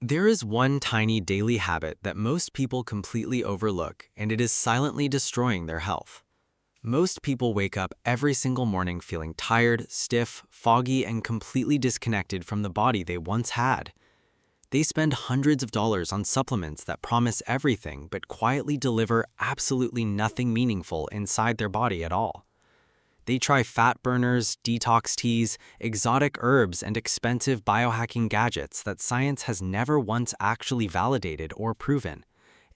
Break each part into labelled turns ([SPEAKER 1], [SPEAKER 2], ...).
[SPEAKER 1] There is one tiny daily habit that most people completely overlook, and it is silently destroying their health. Most people wake up every single morning feeling tired, stiff, foggy, and completely disconnected from the body they once had. They spend hundreds of dollars on supplements that promise everything but quietly deliver absolutely nothing meaningful inside their body at all. They try fat burners, detox teas, exotic herbs, and expensive biohacking gadgets that science has never once actually validated or proven.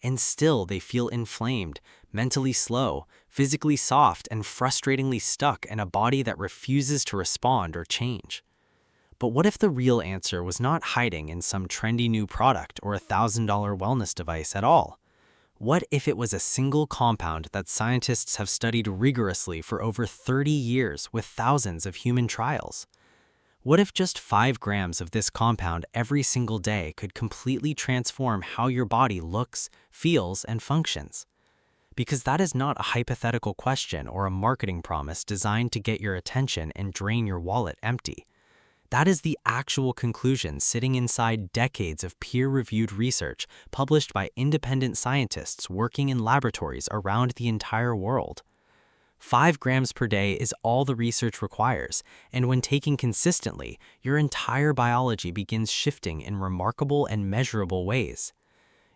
[SPEAKER 1] And still, they feel inflamed, mentally slow, physically soft, and frustratingly stuck in a body that refuses to respond or change. But what if the real answer was not hiding in some trendy new product or $1,000 wellness device at all? What if it was a single compound that scientists have studied rigorously for over 30 years with thousands of human trials? What if just 5 grams of this compound every single day could completely transform how your body looks, feels, and functions? Because that is not a hypothetical question or a marketing promise designed to get your attention and drain your wallet empty. That is the actual conclusion sitting inside decades of peer-reviewed research published by independent scientists working in laboratories around the entire world. 5 grams per day is all the research requires, and when taken consistently, your entire biology begins shifting in remarkable and measurable ways.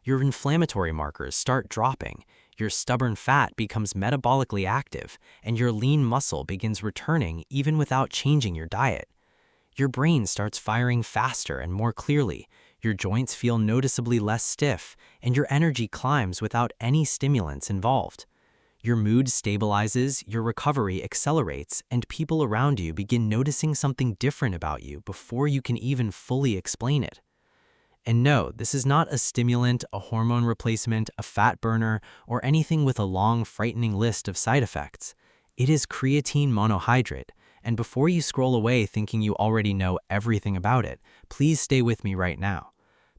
[SPEAKER 1] Your inflammatory markers start dropping, your stubborn fat becomes metabolically active, and your lean muscle begins returning even without changing your diet. Your brain starts firing faster and more clearly, your joints feel noticeably less stiff, and your energy climbs without any stimulants involved. Your mood stabilizes, your recovery accelerates, and people around you begin noticing something different about you before you can even fully explain it. And no, this is not a stimulant, a hormone replacement, a fat burner, or anything with a long, frightening list of side effects. It is creatine monohydrate. And before you scroll away thinking you already know everything about it, please stay with me right now.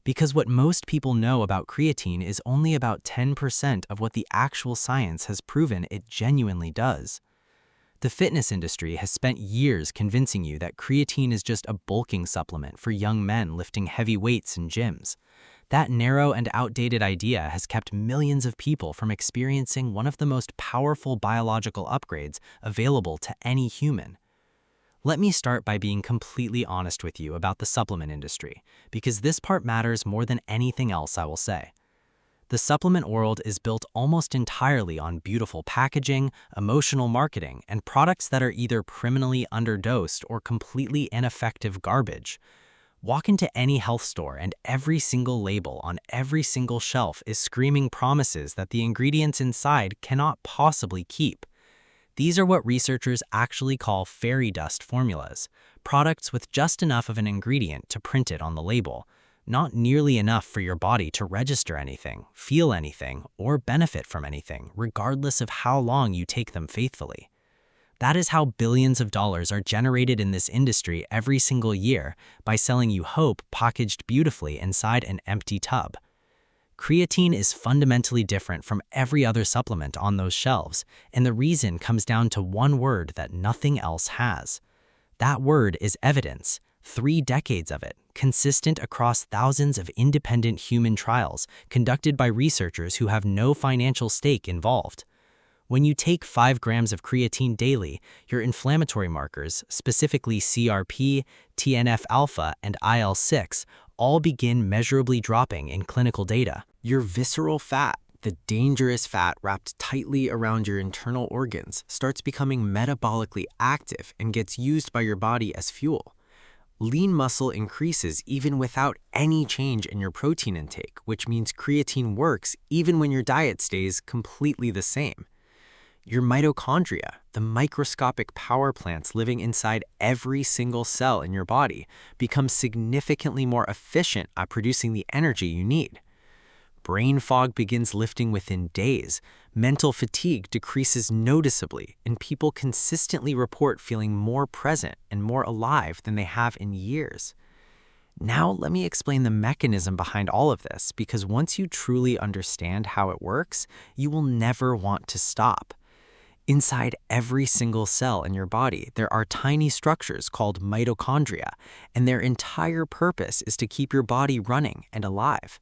[SPEAKER 1] Because what most people know about creatine is only about 10% of what the actual science has proven it genuinely does. The fitness industry has spent years convincing you that creatine is just a bulking supplement for young men lifting heavy weights in gyms. That narrow and outdated idea has kept millions of people from experiencing one of the most powerful biological upgrades available to any human. Let me start by being completely honest with you about the supplement industry, because this part matters more than anything else I will say. The supplement world is built almost entirely on beautiful packaging, emotional marketing, and products that are either criminally underdosed or completely ineffective garbage. Walk into any health store and every single label on every single shelf is screaming promises that the ingredients inside cannot possibly keep. These are what researchers actually call fairy dust formulas, products with just enough of an ingredient to print it on the label, not nearly enough for your body to register anything, feel anything, or benefit from anything, regardless of how long you take them faithfully. That is how billions of dollars are generated in this industry every single year by selling you hope packaged beautifully inside an empty tub. Creatine is fundamentally different from every other supplement on those shelves, and the reason comes down to one word that nothing else has. That word is evidence, 3 decades of it, consistent across thousands of independent human trials conducted by researchers who have no financial stake involved. When you take 5 grams of creatine daily, your inflammatory markers, specifically CRP, TNF-alpha, and IL-6, all begin measurably dropping in clinical data. Your visceral fat, the dangerous fat wrapped tightly around your internal organs, starts becoming metabolically active and gets used by your body as fuel. Lean muscle increases even without any change in your protein intake, which means creatine works even when your diet stays completely the same. Your mitochondria, the microscopic power plants living inside every single cell in your body, become significantly more efficient at producing the energy you need. Brain fog begins lifting within days, mental fatigue decreases noticeably, and people consistently report feeling more present and more alive than they have in years. Now let me explain the mechanism behind all of this, because once you truly understand how it works, you will never want to stop. Inside every single cell in your body, there are tiny structures called mitochondria, and their entire purpose is to keep your body running and alive.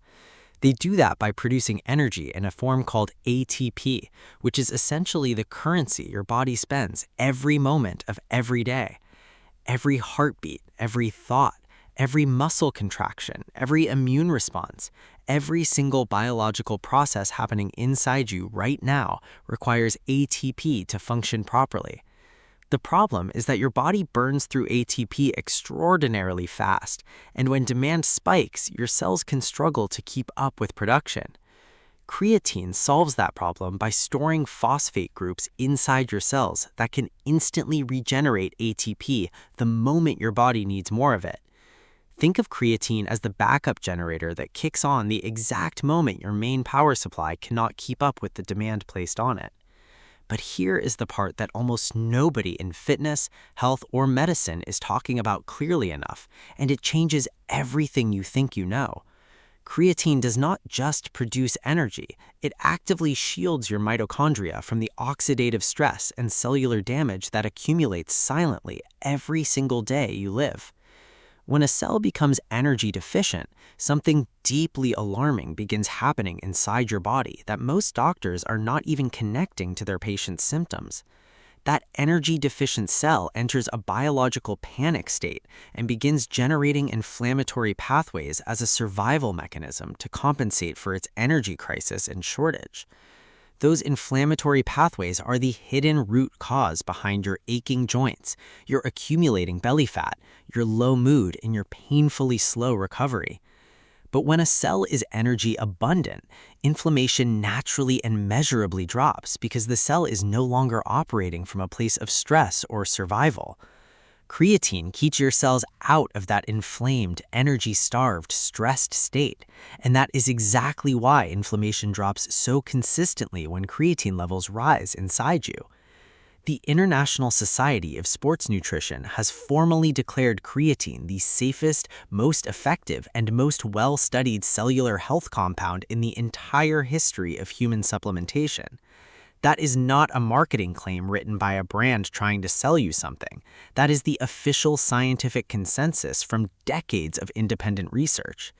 [SPEAKER 1] They do that by producing energy in a form called ATP, which is essentially the currency your body spends every moment of every day. Every heartbeat, every thought, every muscle contraction, every immune response, every single biological process happening inside you right now requires ATP to function properly. The problem is that your body burns through ATP extraordinarily fast, and when demand spikes, your cells can struggle to keep up with production. Creatine solves that problem by storing phosphate groups inside your cells that can instantly regenerate ATP the moment your body needs more of it. Think of creatine as the backup generator that kicks on the exact moment your main power supply cannot keep up with the demand placed on it. But here is the part that almost nobody in fitness, health, or medicine is talking about clearly enough, and it changes everything you think you know. Creatine does not just produce energy, it actively shields your mitochondria from the oxidative stress and cellular damage that accumulates silently every single day you live. When a cell becomes energy deficient, something deeply alarming begins happening inside your body that most doctors are not even connecting to their patient's symptoms. That energy-deficient cell enters a biological panic state and begins generating inflammatory pathways as a survival mechanism to compensate for its energy crisis and shortage. Those inflammatory pathways are the hidden root cause behind your aching joints, your accumulating belly fat, your low mood, and your painfully slow recovery. But when a cell is energy abundant, inflammation naturally and measurably drops because the cell is no longer operating from a place of stress or survival. Creatine keeps your cells out of that inflamed, energy-starved, stressed state, and that is exactly why inflammation drops so consistently when creatine levels rise inside you. The International Society of Sports Nutrition has formally declared creatine the safest, most effective, and most well-studied cellular health compound in the entire history of human supplementation. That is not a marketing claim written by a brand trying to sell you something. That is the official scientific consensus from decades of independent research.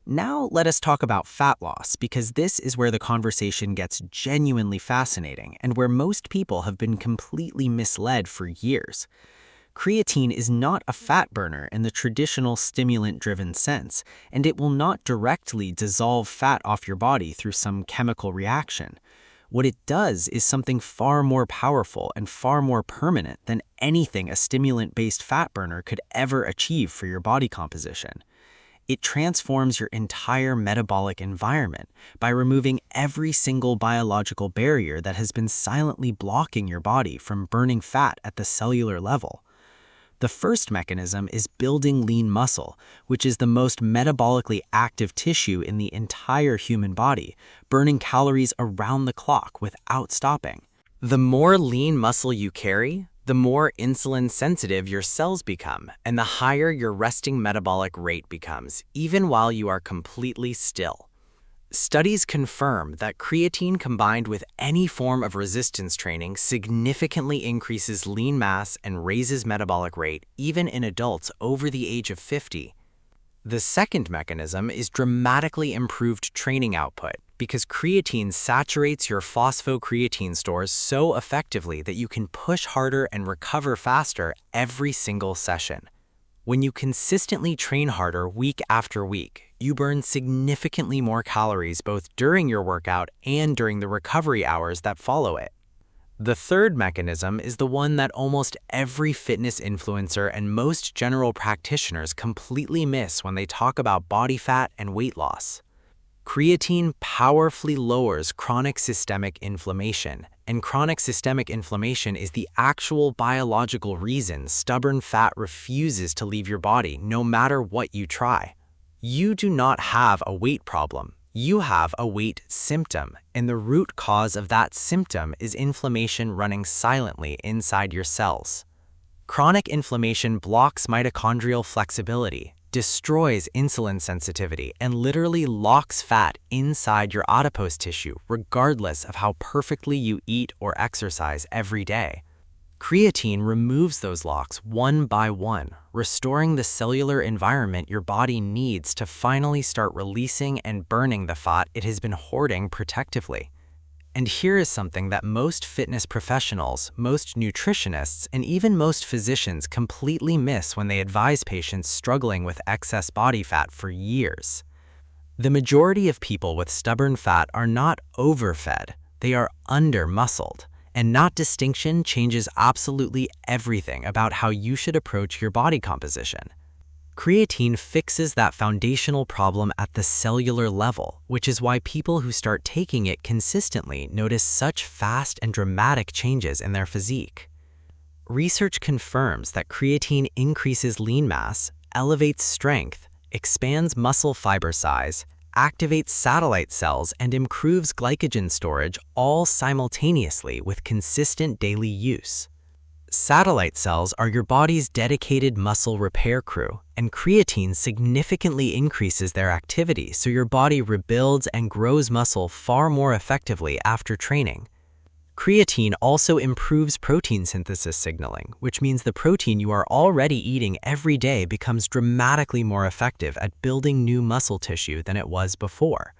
[SPEAKER 1] Now let us talk about fat loss, because this is where the conversation gets genuinely fascinating and where most people have been completely misled for years. Creatine is not a fat burner in the traditional stimulant-driven sense, and it will not directly dissolve fat off your body through some chemical reaction. What it does is something far more powerful and far more permanent than anything a stimulant-based fat burner could ever achieve for your body composition. It transforms your entire metabolic environment by removing every single biological barrier that has been silently blocking your body from burning fat at the cellular level. The first mechanism is building lean muscle, which is the most metabolically active tissue in the entire human body, burning calories around the clock without stopping. The more lean muscle you carry, the more insulin sensitive your cells become, and the higher your resting metabolic rate becomes, even while you are completely still. Studies confirm that creatine combined with any form of resistance training significantly increases lean mass and raises metabolic rate even in adults over the age of 50. The second mechanism is dramatically improved training output, because creatine saturates your phosphocreatine stores so effectively that you can push harder and recover faster every single session. When you consistently train harder week after week, you burn significantly more calories both during your workout and during the recovery hours that follow it. The third mechanism is the one that almost every fitness influencer and most general practitioners completely miss when they talk about body fat and weight loss. Creatine powerfully lowers chronic systemic inflammation, and chronic systemic inflammation is the actual biological reason stubborn fat refuses to leave your body no matter what you try. You do not have a weight problem. You have a weight symptom, and the root cause of that symptom is inflammation running silently inside your cells. Chronic inflammation blocks mitochondrial flexibility, destroys insulin sensitivity, and literally locks fat inside your adipose tissue regardless of how perfectly you eat or exercise every day. Creatine removes those locks one by one, restoring the cellular environment your body needs to finally start releasing and burning the fat it has been hoarding protectively. And here is something that most fitness professionals, most nutritionists, and even most physicians completely miss when they advise patients struggling with excess body fat for years. The majority of people with stubborn fat are not overfed, they are under-muscled. And that distinction changes absolutely everything about how you should approach your body composition. Creatine fixes that foundational problem at the cellular level, which is why people who start taking it consistently notice such fast and dramatic changes in their physique. Research confirms that creatine increases lean mass, elevates strength, expands muscle fiber size, activates satellite cells, and improves glycogen storage all simultaneously with consistent daily use. Satellite cells are your body's dedicated muscle repair crew, and creatine significantly increases their activity so your body rebuilds and grows muscle far more effectively after training. Creatine also improves protein synthesis signaling, which means the protein you are already eating every day becomes dramatically more effective at building new muscle tissue than it was before.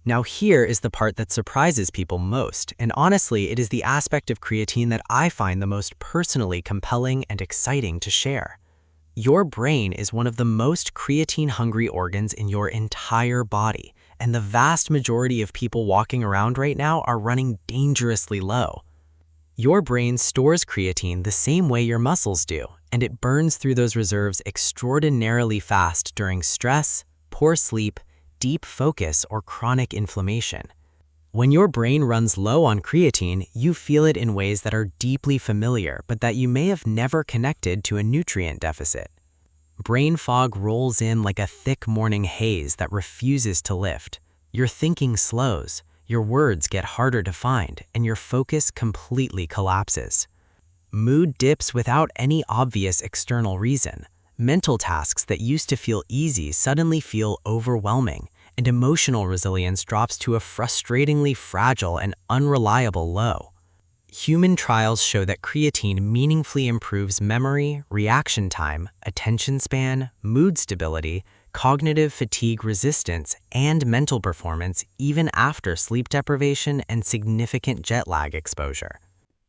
[SPEAKER 1] Now here is the part that surprises people most, and honestly, it is the aspect of creatine that I find the most personally compelling and exciting to share. Your brain is one of the most creatine-hungry organs in your entire body, and the vast majority of people walking around right now are running dangerously low. Your brain stores creatine the same way your muscles do, and it burns through those reserves extraordinarily fast during stress, poor sleep, deep focus, or chronic inflammation. When your brain runs low on creatine, you feel it in ways that are deeply familiar but that you may have never connected to a nutrient deficit. Brain fog rolls in like a thick morning haze that refuses to lift. Your thinking slows, your words get harder to find, and your focus completely collapses. Mood dips without any obvious external reason. Mental tasks that used to feel easy suddenly feel overwhelming, and emotional resilience drops to a frustratingly fragile and unreliable low. Human trials show that creatine meaningfully improves memory, reaction time, attention span, mood stability, cognitive fatigue resistance, and mental performance even after sleep deprivation and significant jet lag exposure.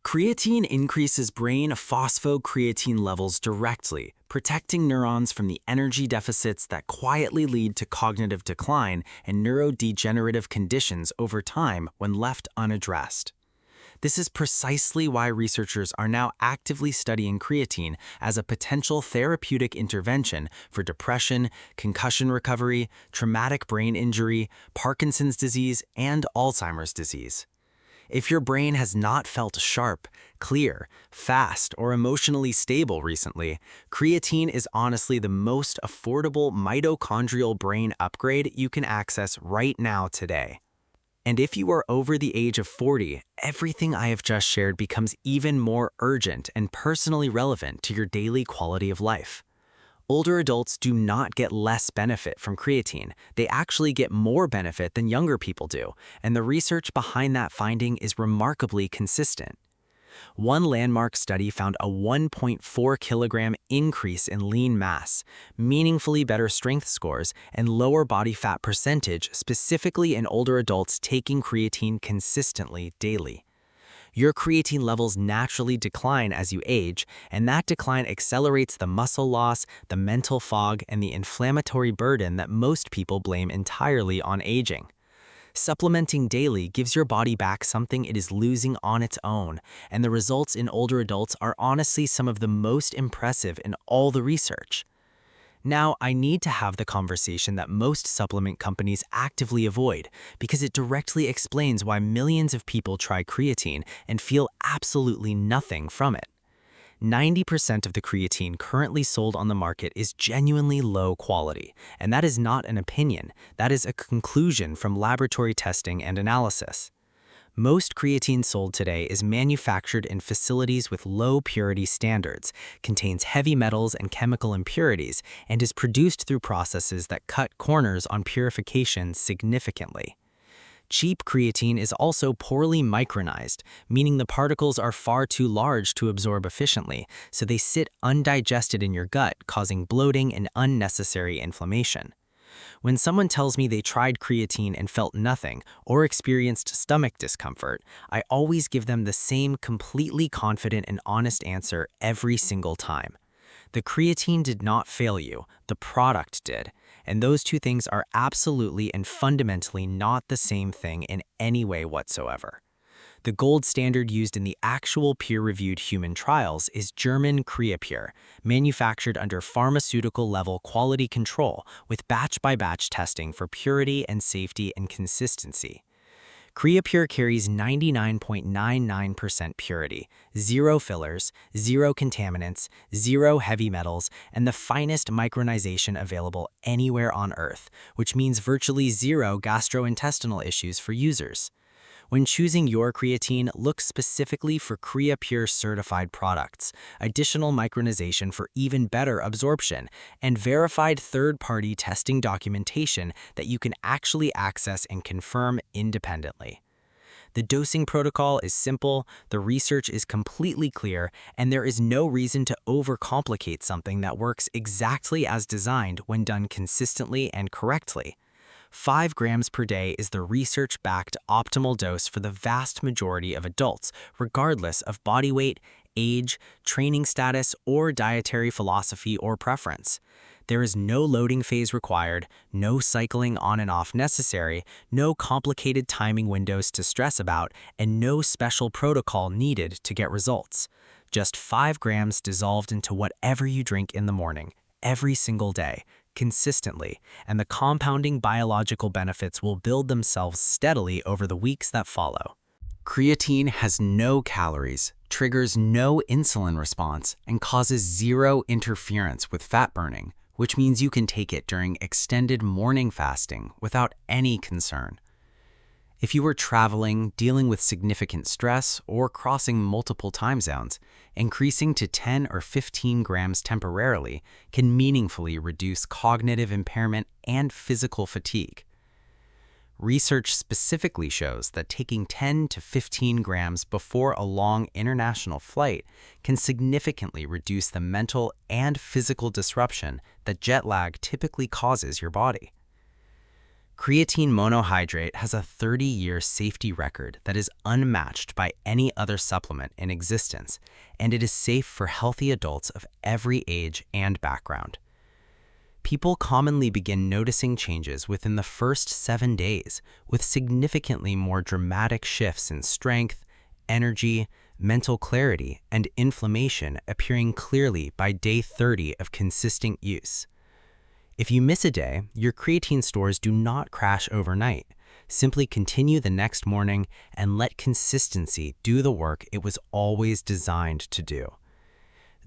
[SPEAKER 1] Creatine increases brain phosphocreatine levels directly, protecting neurons from the energy deficits that quietly lead to cognitive decline and neurodegenerative conditions over time when left unaddressed. This is precisely why researchers are now actively studying creatine as a potential therapeutic intervention for depression, concussion recovery, traumatic brain injury, Parkinson's disease, and Alzheimer's disease. If your brain has not felt sharp, clear, fast, or emotionally stable recently, creatine is honestly the most affordable mitochondrial brain upgrade you can access right now today. And if you are over the age of 40, everything I have just shared becomes even more urgent and personally relevant to your daily quality of life. Older adults do not get less benefit from creatine. They actually get more benefit than younger people do, and the research behind that finding is remarkably consistent. One landmark study found a 1.4 kilogram increase in lean mass, meaningfully better strength scores, and lower body fat percentage specifically in older adults taking creatine consistently daily. Your creatine levels naturally decline as you age, and that decline accelerates the muscle loss, the mental fog, and the inflammatory burden that most people blame entirely on aging. Supplementing daily gives your body back something it is losing on its own, and the results in older adults are honestly some of the most impressive in all the research. Now, I need to have the conversation that most supplement companies actively avoid because it directly explains why millions of people try creatine and feel absolutely nothing from it. 90% of the creatine currently sold on the market is genuinely low quality, and that is not an opinion, that is a conclusion from laboratory testing and analysis. Most creatine sold today is manufactured in facilities with low purity standards, contains heavy metals and chemical impurities, and is produced through processes that cut corners on purification significantly. Cheap creatine is also poorly micronized, meaning the particles are far too large to absorb efficiently, so they sit undigested in your gut, causing bloating and unnecessary inflammation. When someone tells me they tried creatine and felt nothing or experienced stomach discomfort, I always give them the same completely confident and honest answer every single time. The creatine did not fail you, the product did. And those two things are absolutely and fundamentally not the same thing in any way whatsoever. The gold standard used in the actual peer-reviewed human trials is German Creapure, manufactured under pharmaceutical-level quality control with batch-by-batch testing for purity and safety and consistency. Creapure carries 99.99% purity, zero fillers, zero contaminants, zero heavy metals, and the finest micronization available anywhere on Earth, which means virtually zero gastrointestinal issues for users. When choosing your creatine, look specifically for Creapure certified products, additional micronization for even better absorption, and verified third-party testing documentation that you can actually access and confirm independently. The dosing protocol is simple, the research is completely clear, and there is no reason to overcomplicate something that works exactly as designed when done consistently and correctly. 5 grams per day is the research-backed optimal dose for the vast majority of adults, regardless of body weight, age, training status, or dietary philosophy or preference. There is no loading phase required, no cycling on and off necessary, no complicated timing windows to stress about, and no special protocol needed to get results. Just 5 grams dissolved into whatever you drink in the morning, every single day, consistently, and the compounding biological benefits will build themselves steadily over the weeks that follow. Creatine has no calories, triggers no insulin response, and causes zero interference with fat burning, which means you can take it during extended morning fasting without any concern. If you are traveling, dealing with significant stress, or crossing multiple time zones, increasing to 10 or 15 grams temporarily can meaningfully reduce cognitive impairment and physical fatigue. Research specifically shows that taking 10 to 15 grams before a long international flight can significantly reduce the mental and physical disruption that jet lag typically causes your body. Creatine monohydrate has a 30-year safety record that is unmatched by any other supplement in existence, and it is safe for healthy adults of every age and background. People commonly begin noticing changes within the first 7 days, with significantly more dramatic shifts in strength, energy, mental clarity, and inflammation appearing clearly by day 30 of consistent use. If you miss a day, your creatine stores do not crash overnight. Simply continue the next morning and let consistency do the work it was always designed to do.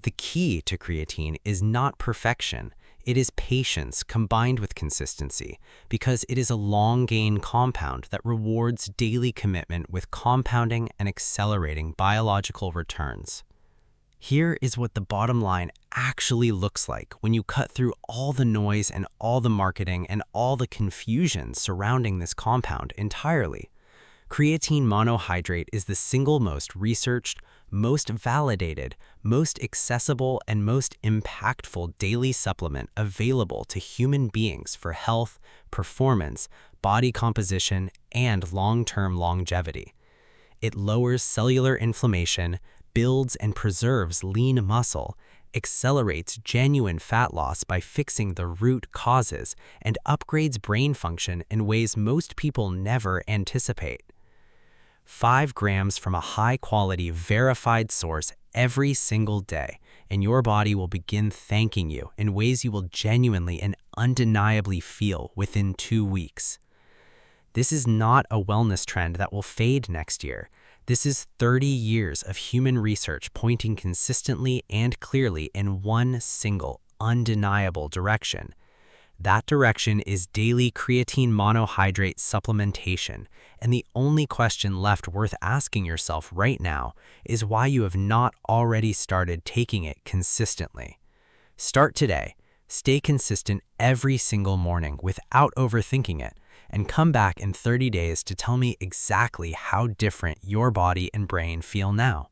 [SPEAKER 1] The key to creatine is not perfection, it is patience combined with consistency, because it is a long-gain compound that rewards daily commitment with compounding and accelerating biological returns. Here is what the bottom line actually looks like when you cut through all the noise and all the marketing and all the confusion surrounding this compound entirely. Creatine monohydrate is the single most researched, most validated, most accessible, and most impactful daily supplement available to human beings for health, performance, body composition, and long-term longevity. It lowers cellular inflammation, builds and preserves lean muscle, accelerates genuine fat loss by fixing the root causes, and upgrades brain function in ways most people never anticipate. 5 grams from a high-quality, verified source every single day, and your body will begin thanking you in ways you will genuinely and undeniably feel within 2 weeks. This is not a wellness trend that will fade next year. This is 30 years of human research pointing consistently and clearly in one single, undeniable direction.
[SPEAKER 2] That direction is daily creatine monohydrate supplementation, and the only question left worth asking yourself right now is why you have not already started taking it consistently. Start today. Stay consistent every single morning without overthinking it, and come back in 30 days to tell me exactly how different your body and brain feel now.